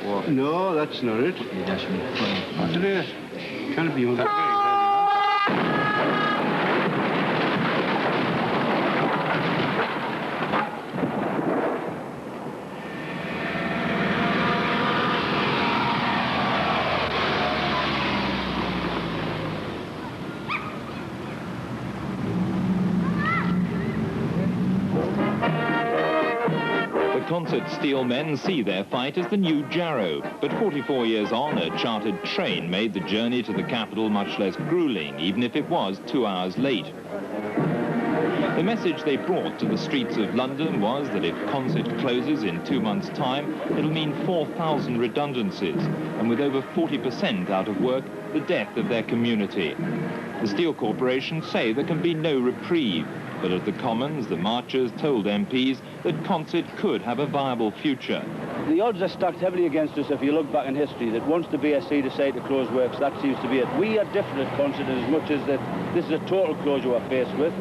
right. No, that's not it. What's it is? Can't be on that very. Consett steel men see their fight as the new Jarrow, but 44 years on, a chartered train made the journey to the capital much less grueling, even if it was 2 hours late. The message they brought to the streets of London was that if Consett closes in 2 months' time, it'll mean 4,000 redundancies, and with over 40% out of work, the death of their community. The Steel Corporation say there can be no reprieve, but at the Commons, the marchers told MPs that Consett could have a viable future. The odds are stacked heavily against us if you look back in history, that once the BSC decide to close works, that seems to be it. We are different at Consett as much as that this is a total closure we're faced with,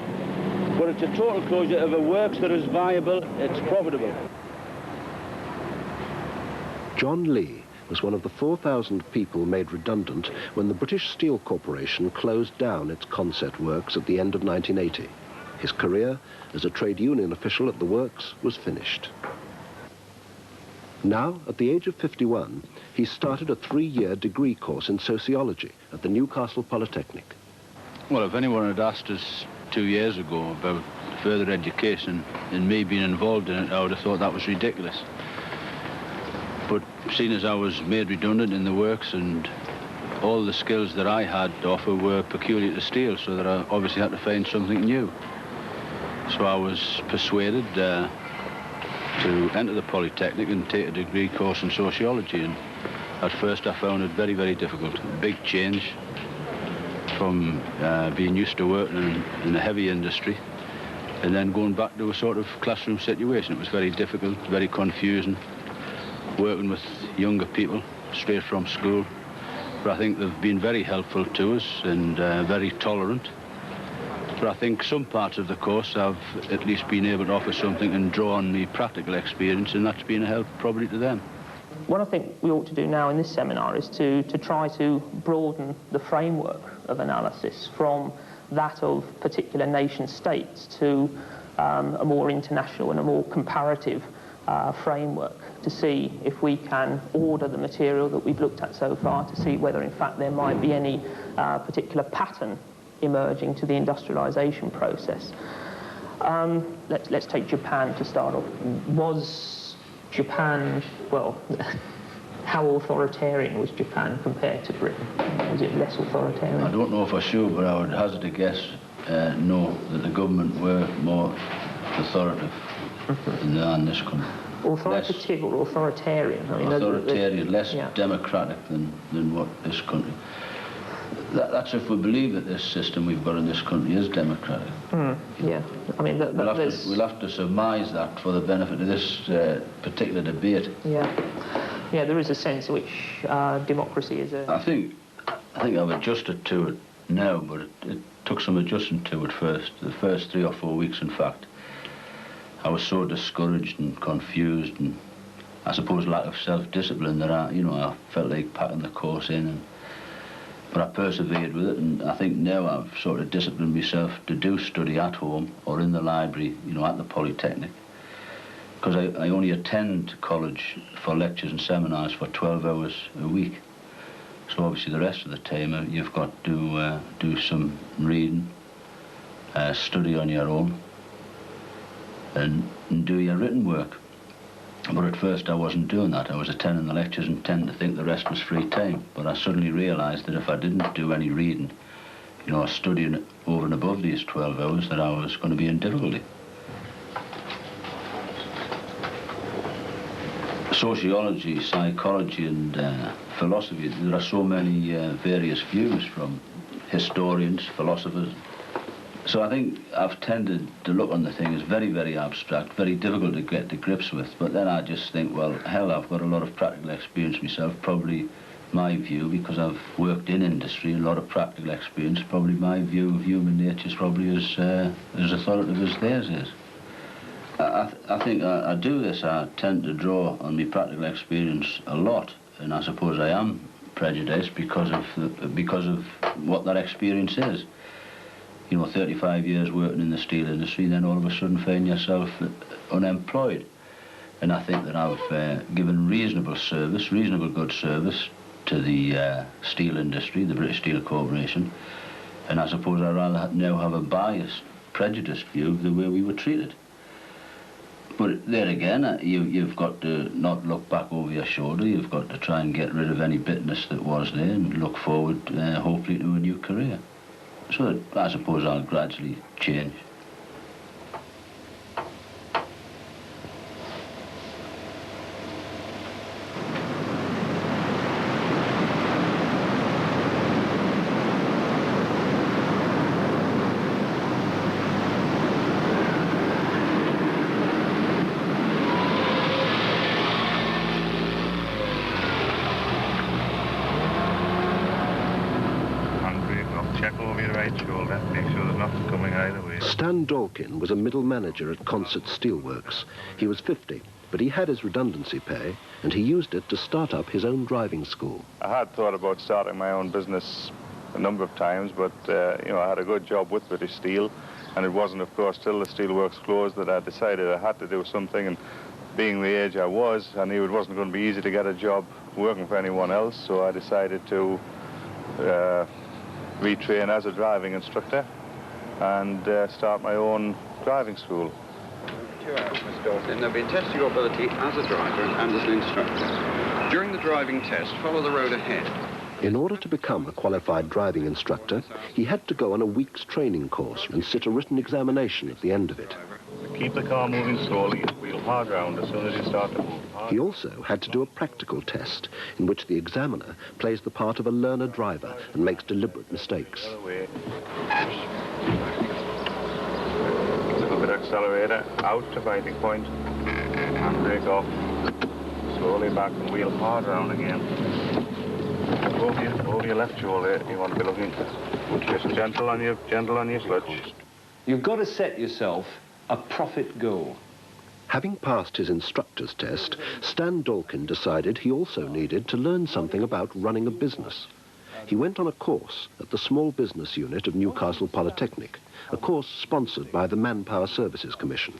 but it's a total closure of a works that is viable, it's profitable. John Lee was one of the 4,000 people made redundant when the British Steel Corporation closed down its Consett works at the end of 1980. His career as a trade union official at the works was finished. Now, at the age of 51, he started a 3-year degree course in sociology at the Newcastle Polytechnic. Well, if anyone had asked us 2 years ago about further education and me being involved in it, I would have thought that was ridiculous. But seeing as I was made redundant in the works and all the skills that I had to offer were peculiar to steel, so that I obviously had to find something new. So I was persuaded to enter the Polytechnic and take a degree course in sociology. And at first I found it very, very difficult. A big change from being used to working in a heavy industry and then going back to a sort of classroom situation. It was very difficult, very confusing, working with younger people straight from school. But I think they've been very helpful to us and very tolerant. But I think some parts of the course I've at least been able to offer something and draw on me practical experience, and that's been a help probably to them. What I think we ought to do now in this seminar is to try to broaden the framework of analysis from that of particular nation states to a more international and a more comparative framework, to see if we can order the material that we've looked at so far, to see whether in fact there might be any particular pattern emerging to the industrialization process. Let's take Japan to start off. Was Japan, well, how authoritarian was Japan compared to Britain? Was it less authoritarian? I don't know for sure, but I would hazard a guess, no, that the government were more authoritative than this country. Authoritative or authoritarian? I mean, authoritarian, less democratic than what this country. That's if we believe that this system we've got in this country is democratic. Yeah, I mean, we'll have to surmise that for the benefit of this particular debate. Yeah, there is a sense in which democracy is a... I think I've adjusted to it now, but it took some adjustment to it first. The first 3 or 4 weeks, in fact, I was so discouraged and confused, and I suppose lack of self-discipline that I felt like packing the course in. But I persevered with it, and I think now I've sort of disciplined myself to do study at home or in the library, at the Polytechnic. Because I only attend college for lectures and seminars for 12 hours a week. So obviously the rest of the time you've got to do some reading, study on your own, and do your written work. But at first I wasn't doing that. I was attending the lectures and tending to think the rest was free time. But I suddenly realised that if I didn't do any reading, or studying over and above these 12 hours, that I was going to be in difficulty. Sociology, psychology and philosophy, there are so many various views from historians, philosophers. So I think I've tended to look on the thing as very, very abstract, very difficult to get to grips with. But then I just think, well, hell, I've got a lot of practical experience myself. Probably my view, because I've worked in industry, a lot of practical experience, probably my view of human nature is probably as authoritative as theirs is. I think I do this. I tend to draw on my practical experience a lot, and I suppose I am prejudiced because of what that experience is. You know, 35 years working in the steel industry, then all of a sudden find yourself unemployed. And I think that I've given reasonable good service to the steel industry, the British Steel Corporation, and I suppose I rather now have a biased, prejudiced view of the way we were treated. But there again, you've got to not look back over your shoulder. You've got to try and get rid of any bitterness that was there and look forward, hopefully, to a new career. So I suppose I'll gradually change. Check over your right shoulder, make sure there's nothing coming either way. Stan Dawkin was a middle manager at Consett Steelworks. He was 50, but he had his redundancy pay, and he used it to start up his own driving school. I had thought about starting my own business a number of times, but you know, I had a good job with British Steel, and it wasn't, of course, till the steelworks closed that I decided I had to do something. And being the age I was, I knew it wasn't going to be easy to get a job working for anyone else, so I decided to retrain as a driving instructor and start my own driving school. 2 hours, Mr. Dawson. They'll be testing your ability as a driver and as an instructor. During the driving test, follow the road ahead. In order to become a qualified driving instructor, he had to go on a week's training course and sit a written examination at the end of it. Keep the car moving slowly, wheel hard round as soon as you start to move hard. He also had to do a practical test in which the examiner plays the part of a learner driver and makes deliberate mistakes. The other way. Little bit of accelerator, out to biting point, and brake off. Slowly back and wheel hard round again. Over your left shoulder, you want to be looking just gentle on your clutch. You've got to set yourself a profit goal. Having passed his instructor's test, Stan Dawkin decided he also needed to learn something about running a business. He went on a course at the Small Business Unit of Newcastle Polytechnic, a course sponsored by the Manpower Services Commission.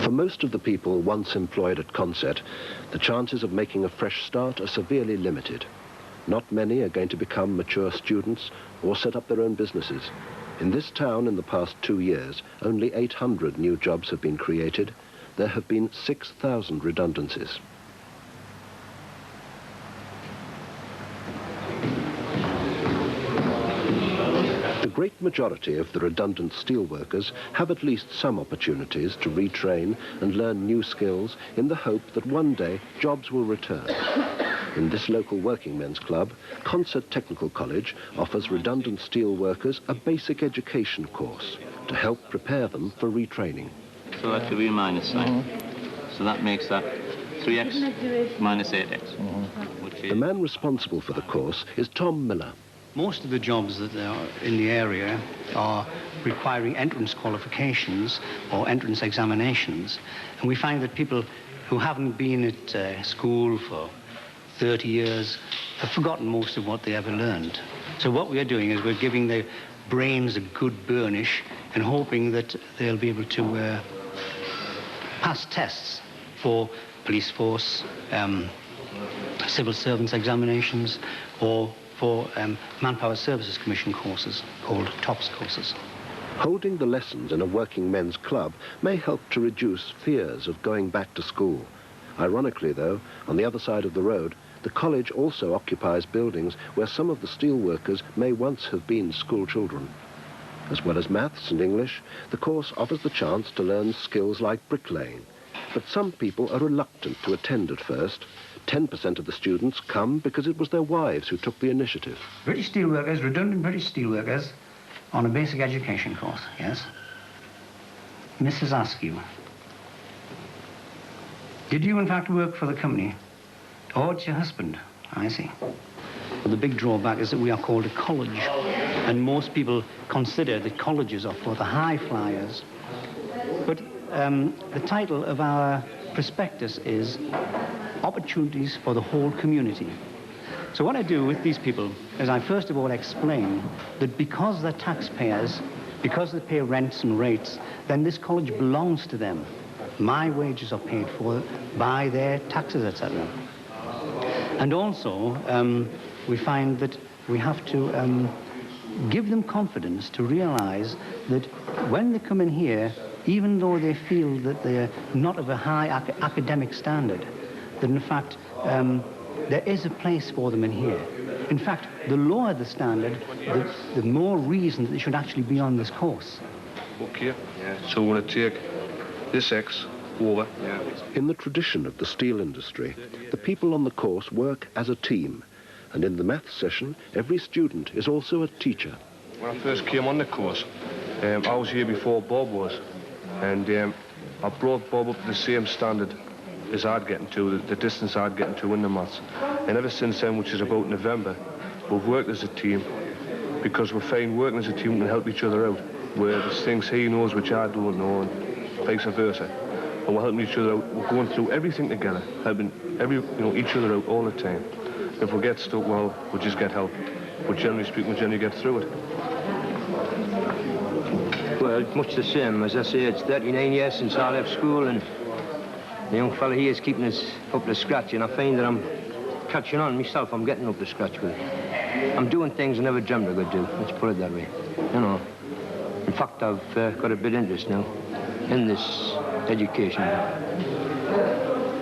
For most of the people once employed at Consett, the chances of making a fresh start are severely limited. Not many are going to become mature students or set up their own businesses. In this town in the past 2 years, only 800 new jobs have been created. There have been 6,000 redundancies. The great majority of the redundant steelworkers have at least some opportunities to retrain and learn new skills in the hope that one day jobs will return. In this local working men's club, Consett Technical College offers redundant steel workers a basic education course to help prepare them for retraining. So that could be a minus sign. So that makes that 3x minus 8x. The man responsible for the course is Tom Miller. Most of the jobs that are in the area are requiring entrance qualifications or entrance examinations. And we find that people who haven't been at school for 30 years have forgotten most of what they ever learned. So what we are doing is we're giving their brains a good burnish and hoping that they'll be able to pass tests for police force, civil servants examinations, or for Manpower Services Commission courses called TOPS courses. Holding the lessons in a working men's club may help to reduce fears of going back to school. Ironically, though, on the other side of the road, the college also occupies buildings where some of the steel workers may once have been school children. As well as maths and English, the course offers the chance to learn skills like bricklaying. But some people are reluctant to attend at first. 10% of the students come because it was their wives who took the initiative. British steelworkers, redundant British steelworkers, on a basic education course, yes? Mrs. Askew, did you in fact work for the company? Oh, it's your husband. I see. But the big drawback is that we are called a college, and most people consider that colleges are for the high flyers. But the title of our prospectus is Opportunities for the Whole Community. So what I do with these people is I first of all explain that because they're taxpayers, because they pay rents and rates, then this college belongs to them. My wages are paid for by their taxes, etc. And also, we find that we have to give them confidence to realize that when they come in here, even though they feel that they're not of a high academic standard, that in fact there is a place for them in here. In fact, the lower the standard, the more reason that they should actually be on this course. Okay, so we're going to take this X over. In the tradition of the steel industry, the people on the course work as a team, and in the maths session, every student is also a teacher. When I first came on the course, I was here before Bob was, and I brought Bob up to the same standard as I'd getting to, the distance I'd getting to in the maths. And ever since then, which is about November, we've worked as a team, because we find working as a team can help each other out, where there's things he knows which I don't know, and vice versa. And we're helping each other out. We're going through everything together, helping each other out all the time. If we get stuck, well, we'll just get help. But generally speaking, we generally get through it. Well, it's much the same. As I say, it's 39 years since I left school, and the young fella here is keeping us up to scratch, and I find that I'm catching on myself. I'm getting up to scratch with it. I'm doing things I never dreamt I could do. Let's put it that way. You know. In fact, I've got a bit of interest now in this education.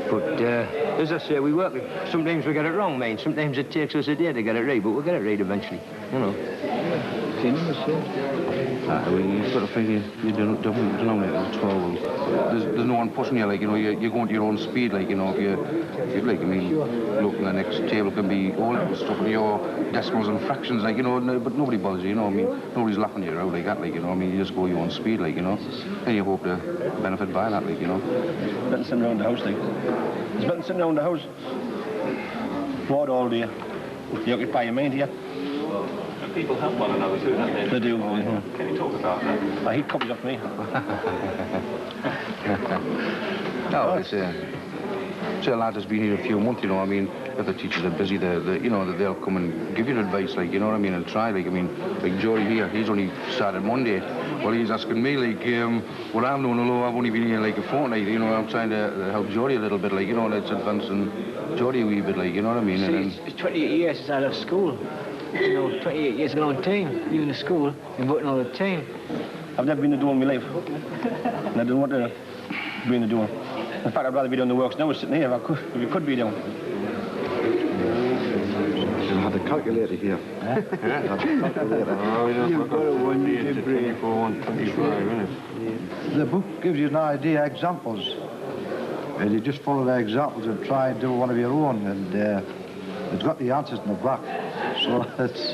But as I say, we work. Sometimes we get it wrong, mate. Sometimes it takes us a day to get it right, but we'll get it right eventually. You know. You sort of think you don't know, it's 12. There's no one pushing you, like, you know, you're going to your own speed, like, you know, if you like, I mean, look, the next table can be all that stuff in your decimals and fractions, like, you know, but nobody bothers you, you know, I mean, nobody's laughing you out like that, like, you know, I mean, you just go your own speed, like, you know, and you hope to benefit by that, like, you know. Better sitting around the house, like. It's better sitting around the house. Bored all day. You occupy your mind here. People help one another too, don't they? They do. Yeah. Can you talk about that? I heat copies off me. No, it's say a lad has been here a few months, you know, I mean, if the teachers are busy, you know, they'll come and give you advice, like, you know what I mean, and try, like, I mean, like Jory here, he's only started Monday. Well, he's asking me, like, what I've known, although I've only been here, like, a fortnight, you know, I'm trying to help Jory a little bit, like, you know, let's advance and Jory a wee bit, like, you know what I mean? See, and it's 28 years since I left school. You know, 28 years is a long time, leaving the school and working all the time. I've never been to do in my life. And I don't want to be in the door. In fact, I'd rather be doing the works now than sitting here if you could be doing. You'll have the calculator here. Huh? Have the calculator. Oh, You've got a 1 24, 125, isn't it? The book gives you an idea, examples. And you just follow the examples and try and do one of your own. And it's got the answers in the back. So it's,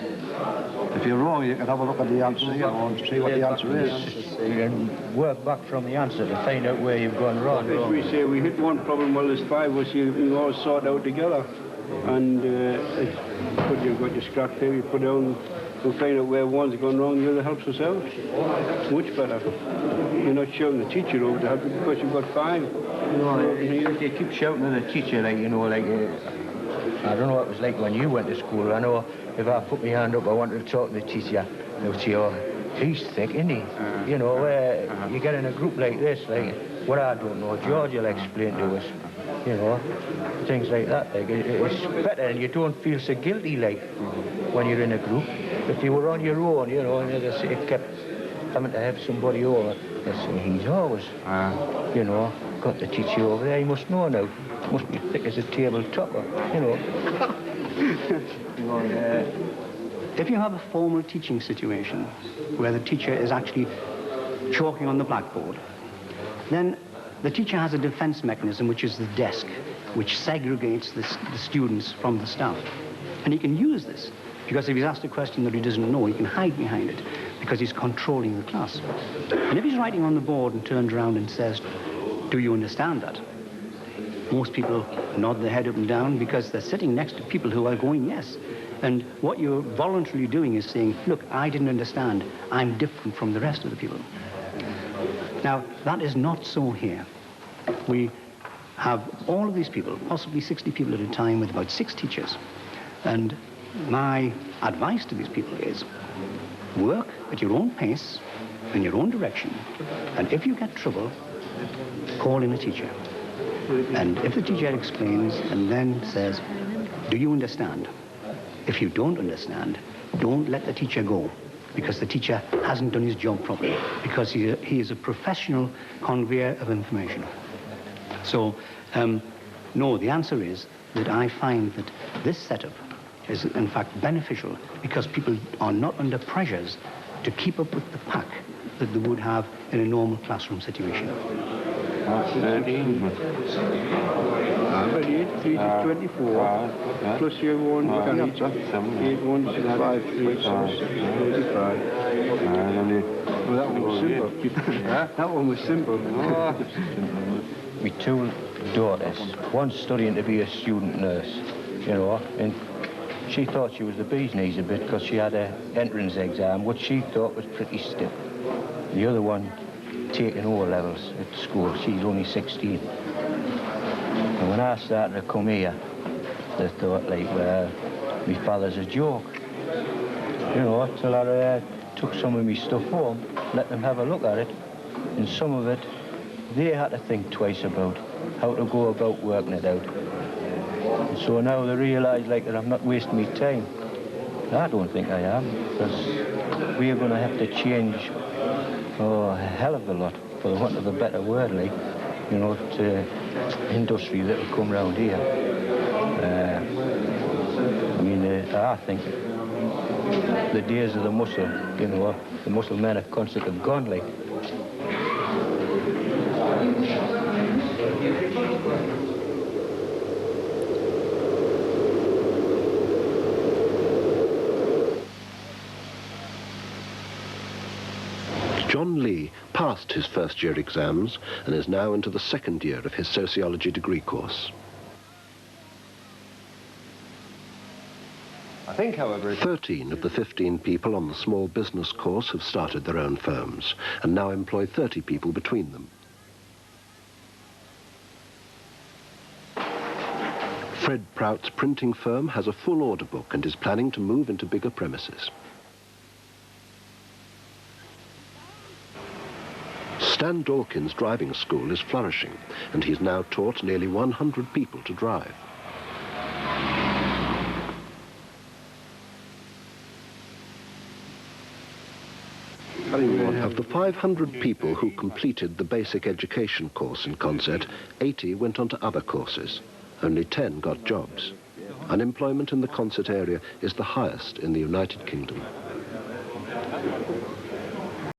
if you're wrong, you can have a look at the answer here and see what the answer is. You can work back from the answer to find out where you've gone wrong. As we say, we hit one problem, well, there's 5 of us, you all sort out together. And you've got your scrap paper, you put down, and find out where one's gone wrong, the other helps us out. Much better. You're not shouting the teacher over to help you because you've got 5. No, you keep shouting at the teacher, like, you know, like, I don't know what it was like when you went to school. I know if I put my hand up, I wanted to talk to the teacher, they would say, oh, he's thick, isn't he? You know, you get in a group like this, like, what I don't know, George will explain to us, you know, things like that. Like, it's better and you don't feel so guilty, like, when you're in a group. If you were on your own, you know, and it kept having to have somebody over, they'd say, he's always, you know, got the teacher over there, he must know now. Must be thick as a table topper, you know. If you have a formal teaching situation where the teacher is actually chalking on the blackboard, then the teacher has a defense mechanism, which is the desk, which segregates the students from the staff. And he can use this, because if he's asked a question that he doesn't know, he can hide behind it, because he's controlling the class. And if he's writing on the board and turns around and says, do you understand that? Most people nod their head up and down because they're sitting next to people who are going, yes. And what you're voluntarily doing is saying, look, I didn't understand. I'm different from the rest of the people. Now, that is not so here. We have all of these people, possibly 60 people at a time, with about 6 teachers. And my advice to these people is, work at your own pace, in your own direction, and if you get trouble, call in a teacher. And if the teacher explains and then says, do you understand? If you don't understand, don't let the teacher go, because the teacher hasn't done his job properly, because he is a professional conveyor of information. So, no, the answer is that I find that this setup is in fact beneficial, because people are not under pressures to keep up with the pack that they would have in a normal classroom situation. 13. 3 to 24. Plus your one, you can each 8 ones, 5, 3, 35. Well, that one was simple. That one was simple. My 2 daughters, one studying to be a student nurse, you know, and she thought she was the bee's knees a bit because she had an entrance exam, which she thought was pretty stiff. The other one taking O-levels at school. She's only 16. And when I started to come here, they thought, like, well, my father's a joke. You know, till I took some of my stuff home, let them have a look at it, and some of it, they had to think twice about how to go about working it out. And so now they realise, like, that I'm not wasting my time. I don't think I am, because we are going to have to change a hell of a lot, for the want of a better word, like, you know, to industry that will come round here. I mean, I think the days of the muscle, you know, the muscle men of Consett have gone, like. John Lee passed his first-year exams and is now into the second year of his sociology degree course. I think, however... 13 of the 15 people on the small business course have started their own firms and now employ 30 people between them. Fred Prout's printing firm has a full order book and is planning to move into bigger premises. Stan Dawkins' driving school is flourishing, and he's now taught nearly 100 people to drive. Of the 500 people who completed the basic education course in Consett, 80 went on to other courses. Only 10 got jobs. Unemployment in the Consett area is the highest in the United Kingdom.